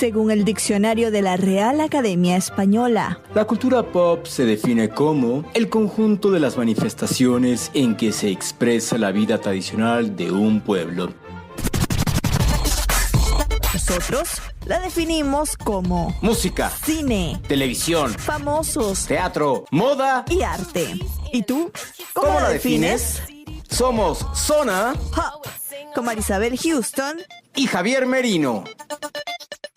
según el diccionario de la Real Academia Española. La cultura pop se define como el conjunto de las manifestaciones en que se expresa la vida tradicional de un pueblo. Nosotros la definimos como música, cine, televisión, famosos, teatro, moda y arte. ¿Y tú? ¿Cómo la defines? Somos Zona Pop con Marisabel Houston y Javier Merino.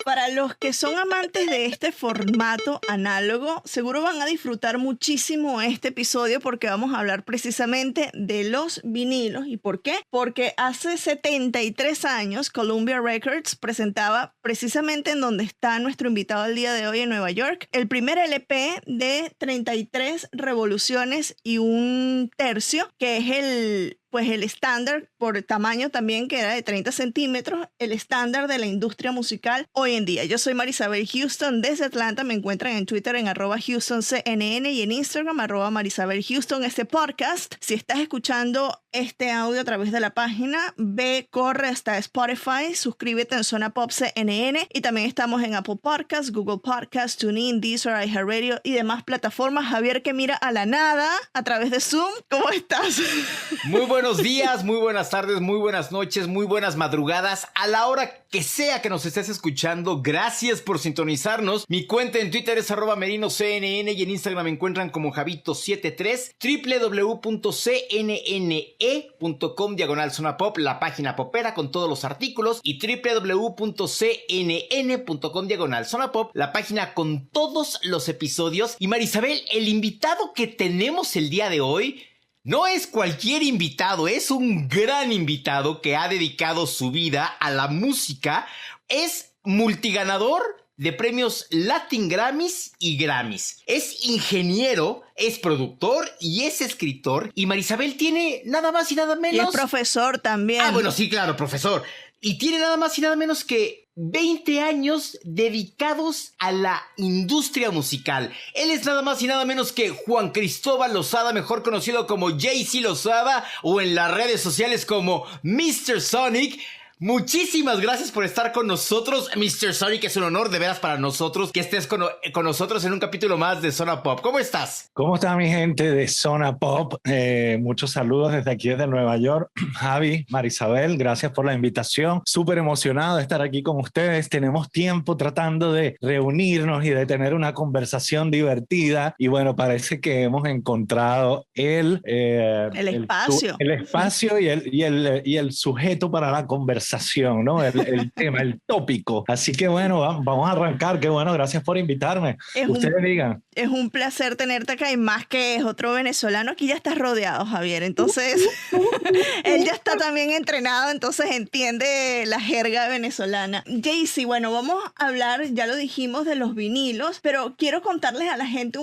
Para los que son amantes de este formato análogo, seguro van a disfrutar muchísimo este episodio porque vamos a hablar precisamente de los vinilos. ¿Y por qué? Porque hace 73 años Columbia Records presentaba precisamente en donde está nuestro invitado el día de hoy en Nueva York, el primer LP de 33 revoluciones y un tercio, que es el estándar por tamaño también, que era de 30 centímetros, el estándar de la industria musical hoy en día. Yo soy Marisabel Houston desde Atlanta. Me encuentran en Twitter en @HoustonCNN y en Instagram @MarisabelHouston. Este podcast, si estás escuchando este audio a través de la página, ve, corre hasta Spotify, suscríbete en Zona Pop CNN y también estamos en Apple Podcasts, Google Podcasts, TuneIn, Deezer, iHeartRadio y demás plataformas. Javier, que mira a la nada a través de Zoom, ¿cómo estás? Muy buenos días, muy buenas tardes, muy buenas noches, muy buenas madrugadas. A la hora que sea que nos estés escuchando, gracias por sintonizarnos. Mi cuenta en Twitter es @MerinoCNN y en Instagram me encuentran como Javito73, www.cnne.com/Zona Pop, la página popera con todos los artículos, y www.cnn.com/Zona Pop, la página con todos los episodios. Y Marisabel, el invitado que tenemos el día de hoy no es cualquier invitado, es un gran invitado que ha dedicado su vida a la música. Es multiganador de premios Latin Grammys y Grammys. Es ingeniero, es productor y es escritor. Y Marisabel tiene nada más y nada menos... Y es profesor también. Ah, bueno, sí, claro, profesor. Y tiene nada más y nada menos que 20 años dedicados a la industria musical. Él es nada más y nada menos que Juan Cristóbal Lozada, mejor conocido como Jay-Z Lozada o en las redes sociales como Mr. Sonic. Muchísimas gracias por estar con nosotros, Mr. Sonic. Es un honor de veras para nosotros que estés con nosotros en un capítulo más de Zona Pop. ¿Cómo estás? ¿Cómo está mi gente de Zona Pop? Muchos saludos desde aquí, desde Nueva York. Javi, Marisabel, gracias por la invitación. Súper emocionado de estar aquí con ustedes. Tenemos tiempo tratando de reunirnos y de tener una conversación divertida. Y bueno, parece que hemos encontrado el espacio. El espacio y el sujeto para la conversación, ¿no? El tema, el tópico. Así que bueno, vamos a arrancar. Qué bueno, gracias por invitarme. Ustedes digan. Es un placer tenerte acá y más que es otro venezolano, aquí ya estás rodeado, Javier. Entonces, él ya está también entrenado, entonces entiende la jerga venezolana. Jay-Z, bueno, vamos a hablar, ya lo dijimos, de los vinilos, pero quiero contarles a la gente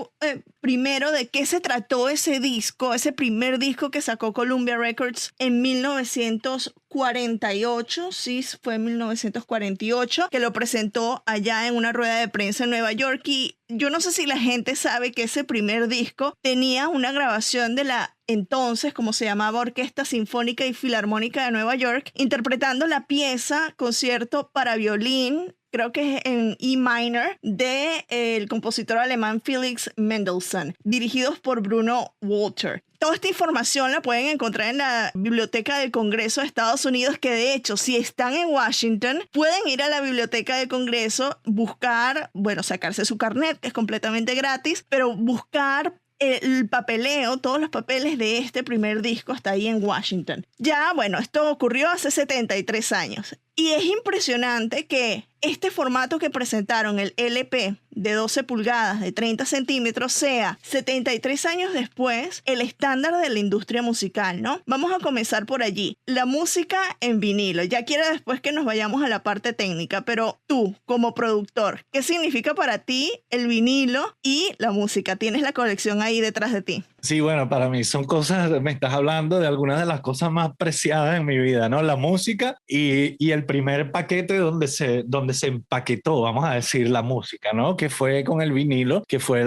primero de qué se trató ese disco, ese primer disco que sacó Columbia Records en 1948, sí, fue en 1948, que lo presentó allá en una rueda de prensa en Nueva York. Y yo no sé si la gente sabe que ese primer disco tenía una grabación de la entonces, como se llamaba, Orquesta Sinfónica y Filarmónica de Nueva York, interpretando la pieza Concierto para violín, creo que es en E minor, de el compositor alemán Felix Mendelssohn, dirigidos por Bruno Walter. Toda esta información la pueden encontrar en la Biblioteca del Congreso de Estados Unidos, que de hecho, si están en Washington, pueden ir a la Biblioteca del Congreso, buscar, bueno, sacarse su carnet, que es completamente gratis, pero buscar el papeleo, todos los papeles de este primer disco está ahí en Washington. Ya, bueno, esto ocurrió hace 73 años. Y es impresionante que este formato que presentaron, el LP de 12 pulgadas, de 30 centímetros, sea 73 años después el estándar de la industria musical, ¿no? Vamos a comenzar por allí. La música en vinilo. Ya quiero después que nos vayamos a la parte técnica, pero tú, como productor, ¿qué significa para ti el vinilo y la música? ¿Tienes la colección ahí detrás de ti? Sí, bueno, para mí son cosas, me estás hablando de algunas de las cosas más preciadas en mi vida, ¿no? La música y el primer paquete donde se donde se empaquetó, vamos a decir, la música, ¿no? Que fue con el vinilo, que fue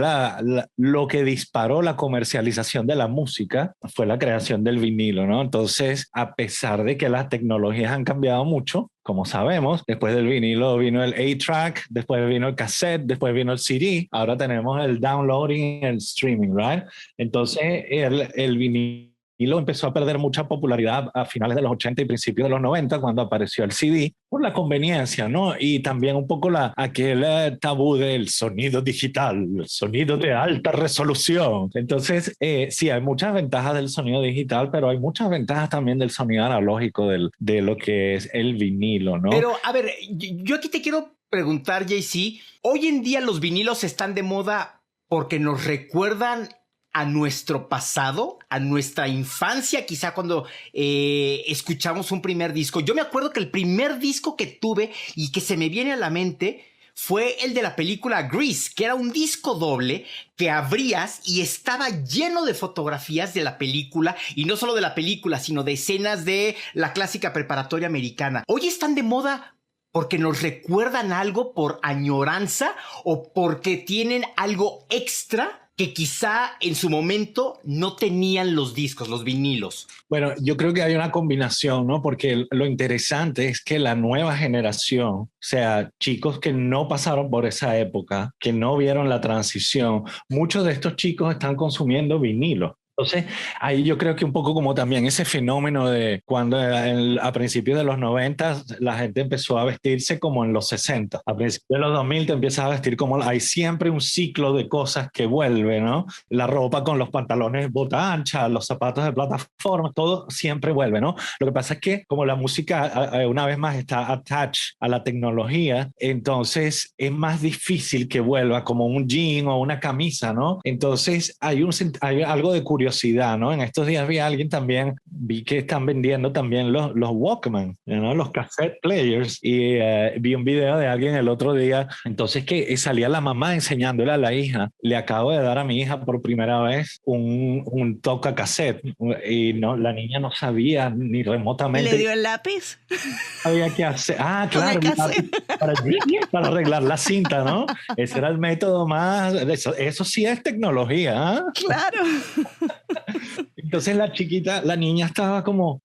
lo que disparó la comercialización de la música, fue la creación del vinilo, ¿no? Entonces, a pesar de que las tecnologías han cambiado mucho, como sabemos, después del vinilo vino el 8-track, después vino el cassette, después vino el CD, ahora tenemos el downloading, el streaming, right? Entonces, el vinilo empezó a perder mucha popularidad a finales de los 80 y principios de los 90 cuando apareció el CD por la conveniencia, ¿no? Y también un poco aquel tabú del sonido digital, el sonido de alta resolución. Entonces, sí, hay muchas ventajas del sonido digital, pero hay muchas ventajas también del sonido analógico de lo que es el vinilo, ¿no? Pero, a ver, yo aquí te quiero preguntar, JC, hoy en día los vinilos están de moda porque nos recuerdan a nuestro pasado, a nuestra infancia, quizá cuando escuchamos un primer disco. Yo me acuerdo que el primer disco que tuve y que se me viene a la mente fue el de la película Grease, que era un disco doble que abrías y estaba lleno de fotografías de la película, y no solo de la película, sino de escenas de la clásica preparatoria americana. Hoy están de moda porque nos recuerdan algo por añoranza o porque tienen algo extra que quizá en su momento no tenían los discos, los vinilos. Bueno, yo creo que hay una combinación, ¿no? Porque lo interesante es que la nueva generación, o sea, chicos que no pasaron por esa época, que no vieron la transición, muchos de estos chicos están consumiendo vinilo. Entonces, ahí yo creo que un poco como también ese fenómeno de cuando a principios de los 90 la gente empezó a vestirse como en los 60. A principios de los 2000 te empiezas a vestir como... Hay siempre un ciclo de cosas que vuelve, ¿no? La ropa con los pantalones bota ancha, los zapatos de plataforma, todo siempre vuelve, ¿no? Lo que pasa es que como la música una vez más está attached a la tecnología, entonces es más difícil que vuelva como un jean o una camisa, ¿no? Entonces hay algo de curiosidad, ¿no? En estos días vi que están vendiendo también los Walkman, ¿no? Los cassette players, y vi un video de alguien el otro día, entonces que salía la mamá enseñándole a la hija, le acabo de dar a mi hija por primera vez un toca cassette, y no, la niña no sabía ni remotamente. ¿Le dio el lápiz? Había que hacer, claro, para arreglar la cinta, ¿no? Ese era el método más, eso sí es tecnología, ¿eh? Claro. Entonces la niña estaba como,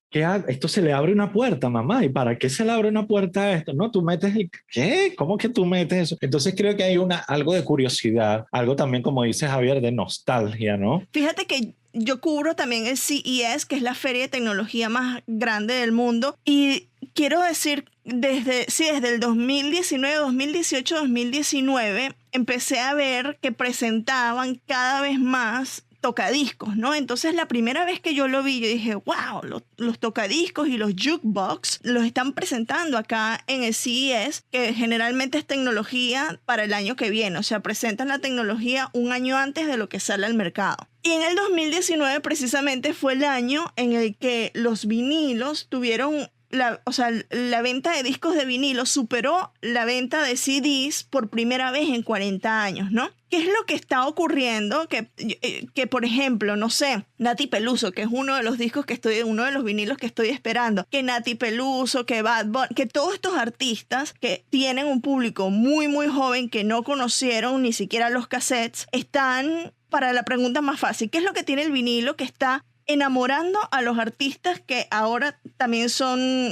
esto se le abre una puerta, mamá, ¿y para qué se le abre una puerta a esto? No, tú metes ¿qué? ¿Cómo que tú metes eso? Entonces creo que hay algo de curiosidad, algo también, como dice Javier, de nostalgia, ¿no? Fíjate que yo cubro también el CES, que es la feria de tecnología más grande del mundo, y quiero decir, desde el 2019, 2018, 2019, empecé a ver que presentaban cada vez más tocadiscos, ¿no? Entonces la primera vez que yo lo vi, yo dije, wow, los tocadiscos y los jukebox los están presentando acá en el CES, que generalmente es tecnología para el año que viene, o sea, presentan la tecnología un año antes de lo que sale al mercado. Y en el 2019 precisamente fue el año en el que los vinilos tuvieron... La venta de discos de vinilo superó la venta de CDs por primera vez en 40 años, ¿no? ¿Qué es lo que está ocurriendo? Que por ejemplo, no sé, Nati Peluso, que es uno de los vinilos que estoy esperando, que Nati Peluso, que Bad Bunny, que todos estos artistas que tienen un público muy, muy joven que no conocieron ni siquiera los cassettes, están, para la pregunta más fácil, ¿qué es lo que tiene el vinilo que está enamorando a los artistas que ahora también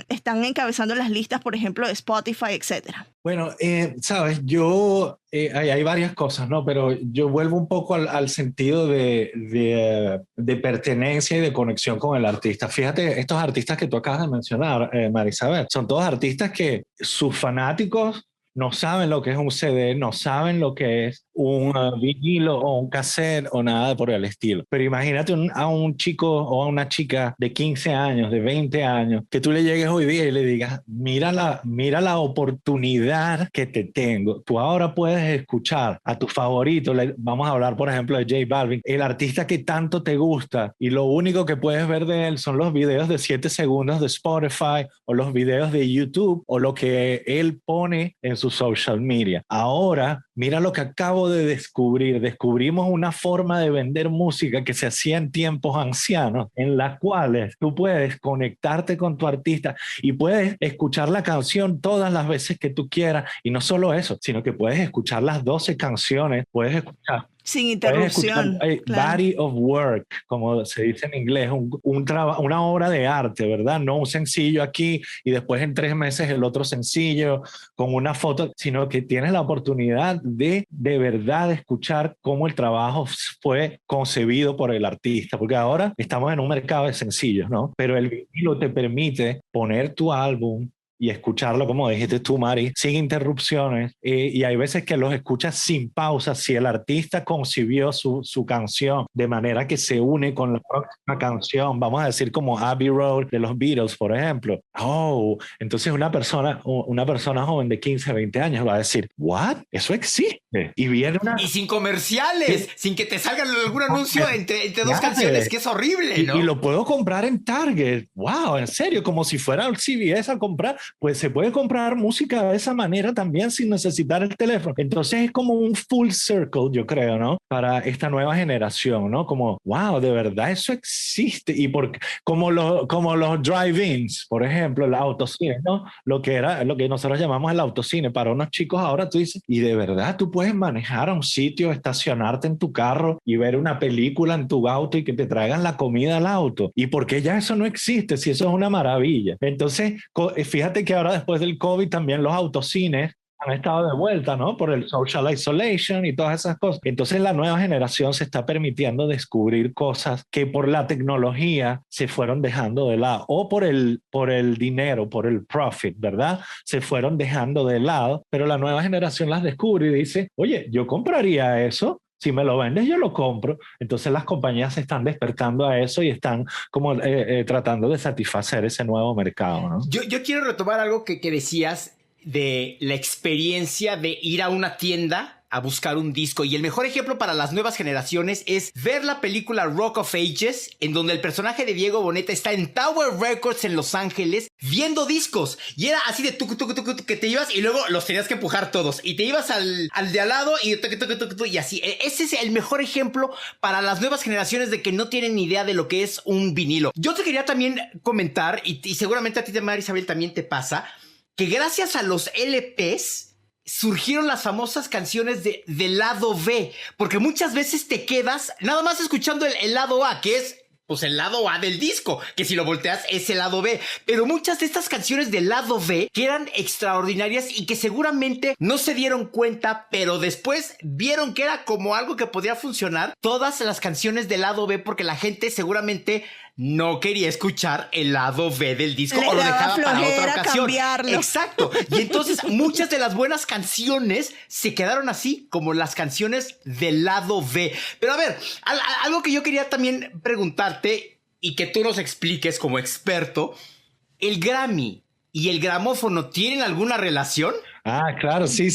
están encabezando las listas, por ejemplo, de Spotify, etcétera? Bueno, sabes, hay varias cosas, ¿no? Pero yo vuelvo un poco al sentido de pertenencia y de conexión con el artista. Fíjate, estos artistas que tú acabas de mencionar, Marisabel, son todos artistas que sus fanáticos no saben lo que es un CD, no saben lo que es un vinilo o un cassette o nada por el estilo. Pero imagínate a un chico o a una chica de 15 años, de 20 años, que tú le llegues hoy día y le digas, mira la oportunidad que te tengo. Tú ahora puedes escuchar a tu favorito, vamos a hablar por ejemplo de J Balvin, el artista que tanto te gusta, y lo único que puedes ver de él son los videos de 7 segundos de Spotify o los videos de YouTube o lo que él pone en su social media. Ahora, mira lo que acabo acabo de descubrir. Descubrimos una forma de vender música que se hacía en tiempos ancianos, en las cuales tú puedes conectarte con tu artista y puedes escuchar la canción todas las veces que tú quieras. Y no solo eso, sino que puedes escuchar las 12 canciones, puedes escuchar sin interrupción. Claro. Body of work, como se dice en inglés, una obra de arte, ¿verdad? No un sencillo aquí y después en 3 meses el otro sencillo con una foto, sino que tienes la oportunidad de verdad escuchar cómo el trabajo fue concebido por el artista, porque ahora estamos en un mercado de sencillos, ¿no? Pero el vinilo te permite poner tu álbum y escucharlo, como dijiste tú, Mari, sin interrupciones, y hay veces que los escuchas sin pausa. Si el artista concibió su canción de manera que se une con la próxima canción, vamos a decir como Abbey Road de los Beatles, por ejemplo, entonces una persona joven de 15, 20 años va a decir, ¿what? Eso existe. Y viene y sin comerciales, sin que te salga algún anuncio entre dos canciones, que es horrible, ¿no? Y lo puedo comprar en Target. Wow, en serio, como si fuera al CVS a comprar. Pues se puede comprar música de esa manera también sin necesitar el teléfono. Entonces es como un full circle, yo creo, ¿no? Para esta nueva generación, ¿no? Como, wow, de verdad eso existe. Y como los drive-ins, por ejemplo, el autocine, ¿no? Lo que nosotros llamamos el autocine. Para unos chicos ahora tú dices, y de verdad tú puedes manejar a un sitio, estacionarte en tu carro y ver una película en tu auto y que te traigan la comida al auto. ¿Y por qué ya eso no existe? Si eso es una maravilla. Entonces, fíjate que ahora después del COVID también los autocines han estado de vuelta, ¿no? Por el social isolation y todas esas cosas. Entonces la nueva generación se está permitiendo descubrir cosas que por la tecnología se fueron dejando de lado, o por el dinero, por el profit, ¿verdad? Se fueron dejando de lado, pero la nueva generación las descubre y dice, oye, yo compraría eso. Si me lo vendes, yo lo compro. Entonces las compañías se están despertando a eso y están como tratando de satisfacer ese nuevo mercado, ¿no? Yo quiero retomar algo que decías de la experiencia de ir a una tienda a buscar un disco, y el mejor ejemplo para las nuevas generaciones es ver la película Rock of Ages, en donde el personaje de Diego Boneta está en Tower Records en Los Ángeles viendo discos, y era así de que te ibas y luego los tenías que empujar todos y te ibas al de al lado y así. Ese es el mejor ejemplo para las nuevas generaciones de que no tienen ni idea de lo que es un vinilo. Yo te quería también comentar, y seguramente a ti, María Isabel, también te pasa, que gracias a los LPs surgieron las famosas canciones del lado B, porque muchas veces te quedas nada más escuchando el lado A, que es pues el lado A del disco, que si lo volteas es el lado B, pero muchas de estas canciones del lado B que eran extraordinarias y que seguramente no se dieron cuenta, pero después vieron que era como algo que podía funcionar, todas las canciones del lado B, porque la gente seguramente no quería escuchar el lado B del disco o lo dejaba para otra ocasión. Cambiarlo. Exacto. Y entonces muchas de las buenas canciones se quedaron así, como las canciones del lado B. Pero a ver, algo que yo quería también preguntarte y que tú nos expliques como experto, ¿el Grammy y el gramófono tienen alguna relación? Ah, claro, sí.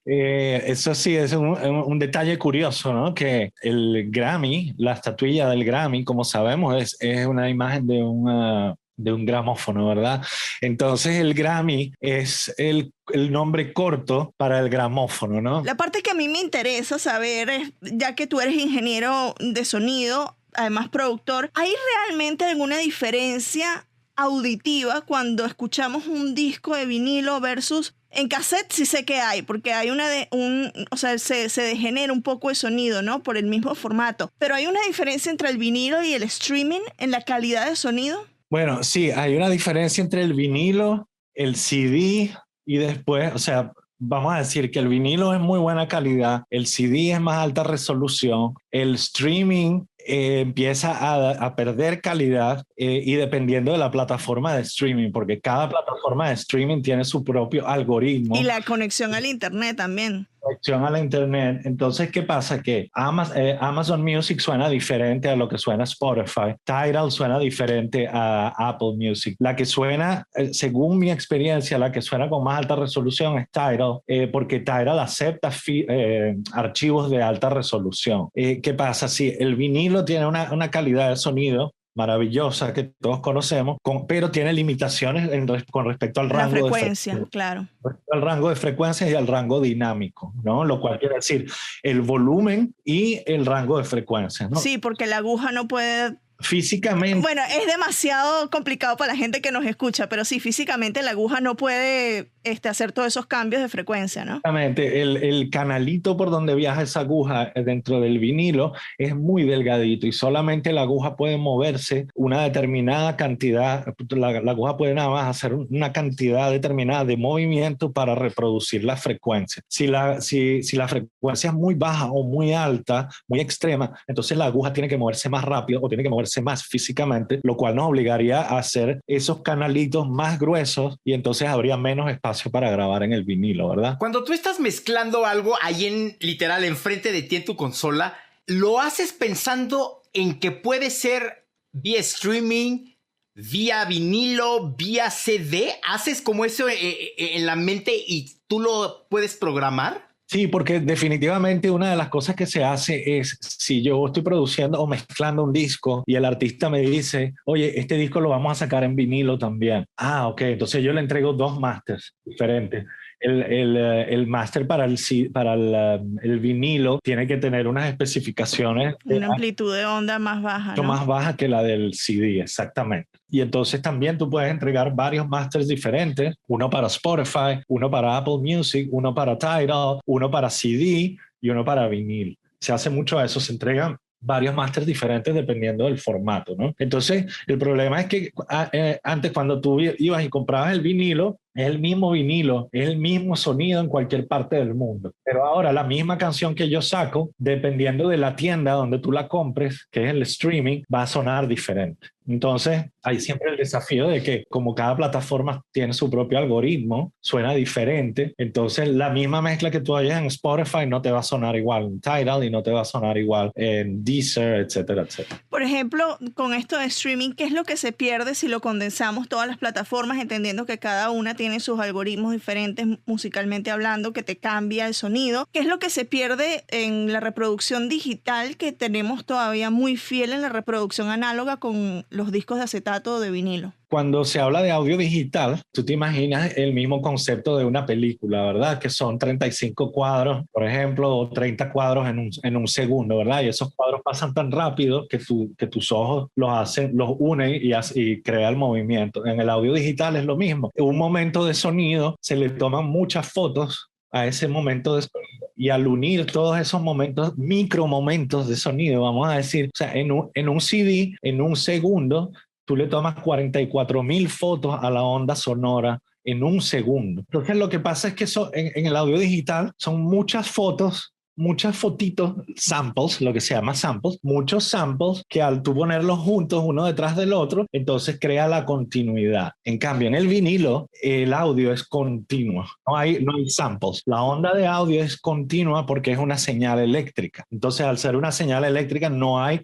Eso sí, es un detalle curioso, ¿no? Que el Grammy, la estatuilla del Grammy, como sabemos, es una imagen de un gramófono, ¿verdad? Entonces el Grammy es el nombre corto para el gramófono, ¿no? La parte que a mí me interesa saber es, ya que tú eres ingeniero de sonido, además productor, ¿hay realmente alguna diferencia auditiva cuando escuchamos un disco de vinilo versus en cassette? Sí sé que hay, porque hay se degenera un poco el sonido, ¿no? Por el mismo formato. Pero ¿hay una diferencia entre el vinilo y el streaming en la calidad de sonido? Bueno, sí, hay una diferencia entre el vinilo, el CD y después, o sea, vamos a decir que el vinilo es muy buena calidad, el CD es más alta resolución, el streaming empieza a perder calidad y dependiendo de la plataforma de streaming, porque cada plataforma de streaming tiene su propio algoritmo. Y la conexión al internet también. Conexión a la internet. Entonces, ¿qué pasa? Que Amazon Music suena diferente a lo que suena Spotify. Tidal suena diferente a Apple Music. La que suena, según mi experiencia, la que suena con más alta resolución es Tidal, porque Tidal acepta archivos de alta resolución. ¿Qué pasa? Si el vinilo tiene una calidad de sonido maravillosa que todos conocemos, pero tiene limitaciones con respecto al La rango frecuencia, claro. al rango de frecuencias y al rango dinámico, ¿no? Lo cual quiere decir el volumen y el rango de frecuencias, ¿no? Sí, porque la aguja no puede... Físicamente. Bueno, es demasiado complicado para la gente que nos escucha, pero sí, físicamente la aguja no puede hacer todos esos cambios de frecuencia, ¿no? Exactamente. El canalito por donde viaja esa aguja dentro del vinilo es muy delgadito y solamente la aguja puede moverse una determinada cantidad, la aguja puede nada más hacer una cantidad determinada de movimiento para reproducir la frecuencia. Si la frecuencia es muy baja o muy alta, muy extrema, entonces la aguja tiene que moverse más rápido o tiene que moverse más físicamente, lo cual nos obligaría a hacer esos canalitos más gruesos y entonces habría menos espacio para grabar en el vinilo, ¿verdad? Cuando tú estás mezclando algo ahí literal enfrente de ti en tu consola, ¿lo haces pensando en que puede ser vía streaming, vía vinilo, vía CD? ¿Haces como eso en la mente y tú lo puedes programar? Sí, porque definitivamente una de las cosas que se hace es, si yo estoy produciendo o mezclando un disco y el artista me dice, oye, este disco lo vamos a sacar en vinilo también. Ah, ok, entonces yo le entrego 2 masters diferentes. El máster para el vinilo tiene que tener unas especificaciones. Una amplitud de onda más baja, ¿no? Más baja que la del CD, exactamente. Y entonces también tú puedes entregar varios masters diferentes, uno para Spotify, uno para Apple Music, uno para Tidal, uno para CD y uno para vinil. Se hace mucho eso, se entregan varios masters diferentes dependiendo del formato, ¿no? Entonces, el problema es que antes cuando tú ibas y comprabas el vinilo, es el mismo vinilo, es el mismo sonido en cualquier parte del mundo. Pero ahora la misma canción que yo saco, dependiendo de la tienda donde tú la compres, que es el streaming, va a sonar diferente. Entonces, hay siempre el desafío de que como cada plataforma tiene su propio algoritmo, suena diferente. Entonces, la misma mezcla que tú hayas en Spotify no te va a sonar igual en Tidal y no te va a sonar igual en Deezer, etcétera, etcétera. Por ejemplo, con esto de streaming, ¿qué es lo que se pierde si lo condensamos todas las plataformas, entendiendo que cada una tiene sus algoritmos diferentes musicalmente hablando, que te cambia el sonido? ¿Qué es lo que se pierde en la reproducción digital que tenemos todavía muy fiel en la reproducción análoga con los discos de acetato o de vinilo? Cuando se habla de audio digital, tú te imaginas el mismo concepto de una película, ¿verdad? Que son 35 cuadros, por ejemplo, o 30 cuadros en un segundo, ¿verdad? Y esos cuadros pasan tan rápido que tus ojos los unen y crea el movimiento. En el audio digital es lo mismo. En un momento de sonido se le toman muchas fotos a ese momento de sonido. Y al unir todos esos momentos, micromomentos de sonido, vamos a decir, o sea, en un CD, en un segundo, tú le tomas 44,000 fotos a la onda sonora en un segundo. Entonces lo que pasa es que en el audio digital son muchas fotos, muchas fotitos, samples, lo que se llama samples, muchos samples que al tú ponerlos juntos uno detrás del otro, entonces crea la continuidad. En cambio, en el vinilo, el audio es continuo, no hay samples. La onda de audio es continua porque es una señal eléctrica. Entonces, al ser una señal eléctrica, no hay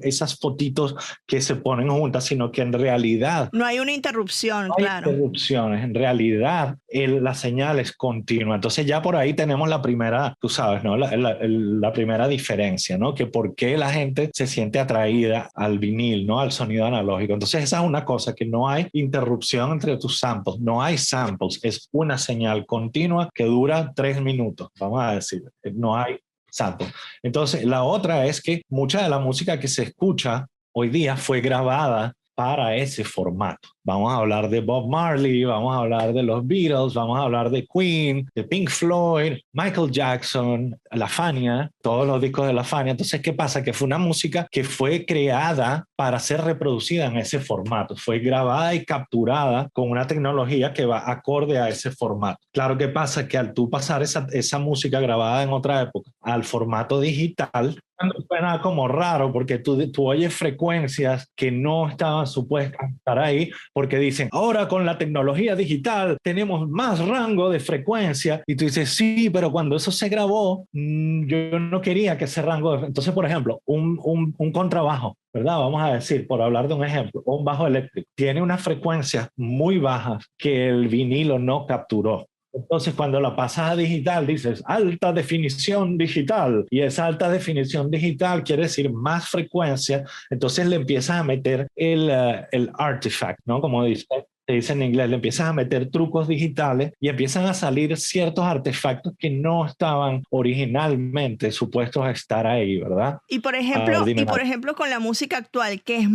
esas fotitos que se ponen juntas, sino que en realidad no hay una interrupción, no hay claro. interrupciones. En realidad la señal es continua. Entonces ya por ahí tenemos la primera, tú sabes, ¿no? La primera diferencia, ¿no? Que por qué la gente se siente atraída al vinil, ¿no? Al sonido analógico. Entonces esa es una cosa, que no hay interrupción entre tus samples, no hay samples, es una señal continua que dura 3 minutos, vamos a decir, no hay sample. Entonces, la otra es que mucha de la música que se escucha hoy día fue grabada para ese formato. Vamos a hablar de Bob Marley, vamos a hablar de los Beatles, vamos a hablar de Queen, de Pink Floyd, Michael Jackson, La Fania, todos los discos de La Fania. Entonces, ¿qué pasa? Que fue una música que fue creada para ser reproducida en ese formato. Fue grabada y capturada con una tecnología que va acorde a ese formato. Claro, ¿qué pasa? Que al tú pasar esa música grabada en otra época al formato digital, suena como raro porque tú oyes frecuencias que no estaban supuestas a estar ahí, porque dicen, ahora con la tecnología digital tenemos más rango de frecuencia, y tú dices, sí, pero cuando eso se grabó, yo no quería que ese rango Entonces, por ejemplo, un contrabajo, ¿verdad? Vamos a decir, por hablar de un ejemplo, un bajo eléctrico, tiene unas frecuencias muy bajas que el vinilo no capturó, Entonces, cuando la pasas a digital, dices alta definición digital. Y esa alta definición digital quiere decir más frecuencia. Entonces le empiezas a meter el artifact, ¿no? Como se dice en inglés, le empiezas a meter trucos digitales y empiezan a salir ciertos artefactos que no estaban originalmente supuestos a estar ahí, ¿verdad? Y por ejemplo, con la música actual, que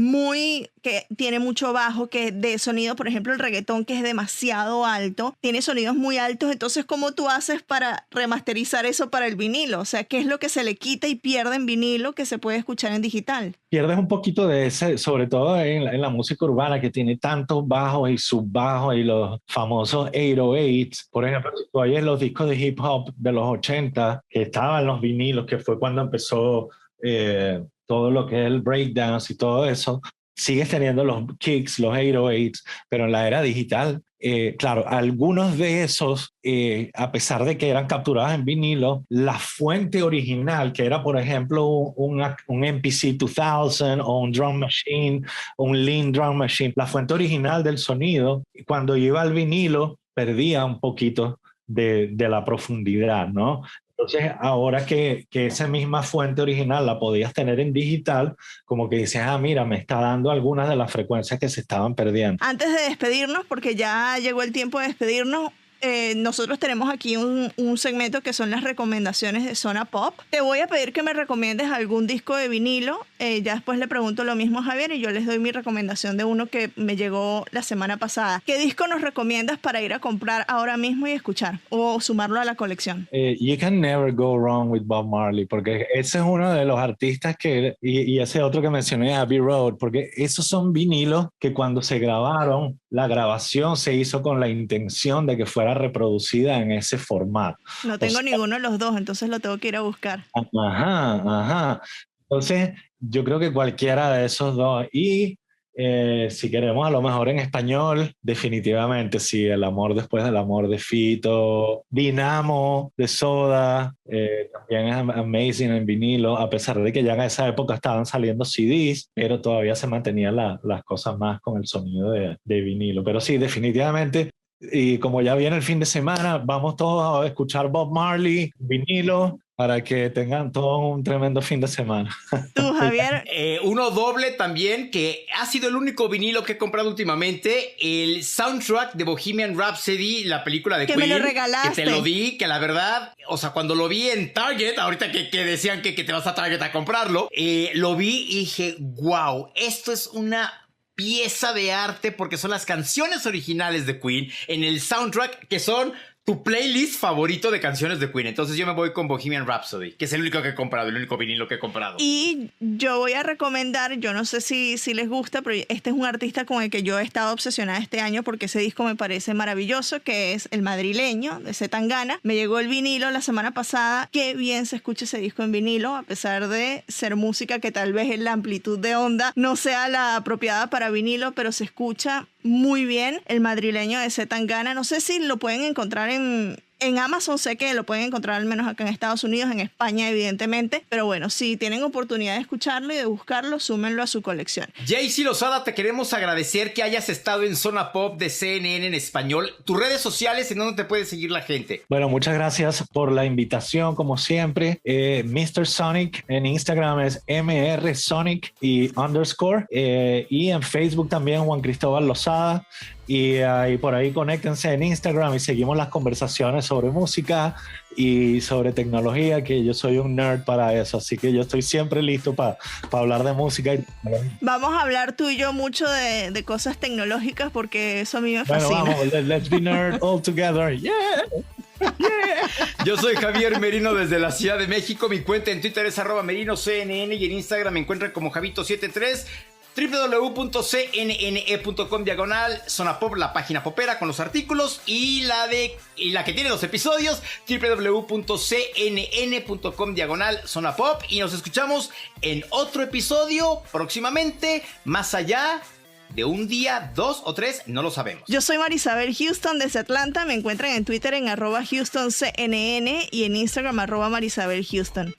tiene mucho bajo, que de sonido, por ejemplo, el reggaetón, que es demasiado alto, tiene sonidos muy altos. Entonces, ¿cómo tú haces para remasterizar eso para el vinilo? O sea, ¿qué es lo que se le quita y pierde en vinilo que se puede escuchar en digital? Pierdes un poquito de ese, sobre todo en la música urbana, que tiene tantos bajos y subbajos y los famosos 808s. Por ejemplo, si tú oyes los discos de hip hop de los 80, que estaban los vinilos, que fue cuando empezó todo lo que es el breakdance y todo eso, sigues teniendo los kicks, los 808s, pero en la era digital, claro, algunos de esos, a pesar de que eran capturados en vinilo, la fuente original, que era por ejemplo un MPC 2000 o un drum machine, un lean drum machine, la fuente original del sonido, cuando iba al vinilo, perdía un poquito de la profundidad, ¿no? Entonces, ahora que esa misma fuente original la podías tener en digital, como que dices, mira, me está dando algunas de las frecuencias que se estaban perdiendo. Antes de despedirnos, porque ya llegó el tiempo de despedirnos, nosotros tenemos aquí un segmento que son las recomendaciones de Zona Pop. Te voy a pedir que me recomiendes algún disco de vinilo. Ya después le pregunto lo mismo a Javier y yo les doy mi recomendación de uno que me llegó la semana pasada. ¿Qué disco nos recomiendas para ir a comprar ahora mismo y escuchar o sumarlo a la colección? You can never go wrong with Bob Marley, porque ese es uno de los artistas y ese otro que mencioné, Abbey Road, porque esos son vinilos que cuando se grabaron, la grabación se hizo con la intención de que fuera reproducida en ese formato. No tengo ninguno de los dos, entonces lo tengo que ir a buscar. Ajá. Entonces, yo creo que cualquiera de esos dos. Y si queremos a lo mejor en español, definitivamente sí, El amor después del amor de Fito, Dinamo de Soda, también es amazing en vinilo, a pesar de que ya en esa época estaban saliendo CDs, pero todavía se mantenían las cosas más con el sonido de vinilo. Pero sí, definitivamente. Y como ya viene el fin de semana, vamos todos a escuchar Bob Marley, vinilo, para que tengan todo un tremendo fin de semana. ¿Tú, Javier? Uno doble también, que ha sido el único vinilo que he comprado últimamente, el soundtrack de Bohemian Rhapsody, la película de Queen. Que me lo regalaste. Que te lo di, que la verdad, o sea, cuando lo vi en Target, ahorita que decían que te vas a Target a comprarlo, lo vi y dije, wow, esto es una pieza de arte, porque son las canciones originales de Queen en el soundtrack, que son tu playlist favorito de canciones de Queen. Entonces yo me voy con Bohemian Rhapsody, que es el único que he comprado, el único vinilo que he comprado. Y yo voy a recomendar, yo no sé si les gusta, pero este es un artista con el que yo he estado obsesionada este año porque ese disco me parece maravilloso, que es El Madrileño, de C. Tangana. Me llegó el vinilo la semana pasada. Qué bien se escucha ese disco en vinilo, a pesar de ser música que tal vez en la amplitud de onda no sea la apropiada para vinilo, pero se escucha muy bien. El Madrileño de C. Tangana. No sé si lo pueden encontrar en Amazon, sé que lo pueden encontrar al menos acá en Estados Unidos, en España evidentemente, pero bueno, si tienen oportunidad de escucharlo y de buscarlo, súmenlo a su colección. JC Lozada, te queremos agradecer que hayas estado en Zona Pop de CNN en español. Tus redes sociales, ¿en dónde te puede seguir la gente? Bueno, muchas gracias por la invitación, como siempre. Mr. Sonic en Instagram es mrsonic y _, y en Facebook también Juan Cristóbal Lozada. Y por ahí conéctense en Instagram y seguimos las conversaciones sobre música y sobre tecnología, que yo soy un nerd para eso, así que yo estoy siempre listo para hablar de música. Vamos a hablar tú y yo mucho de cosas tecnológicas, porque eso a mí me fascina. Bueno, vamos, let's be nerd all together, yeah. Yo soy Javier Merino desde la Ciudad de México. Mi cuenta en Twitter es @merinocnn y en Instagram me encuentran como Javito73. www.cnne.com/Zona Pop, la página popera con los artículos, y la que tiene los episodios, www.cnn.com/Zona Pop. Y nos escuchamos en otro episodio próximamente, más allá de un día, 2 o 3, no lo sabemos. Yo soy Marisabel Houston desde Atlanta. Me encuentran en Twitter en @HoustonCNN y en Instagram @MarisabelHouston.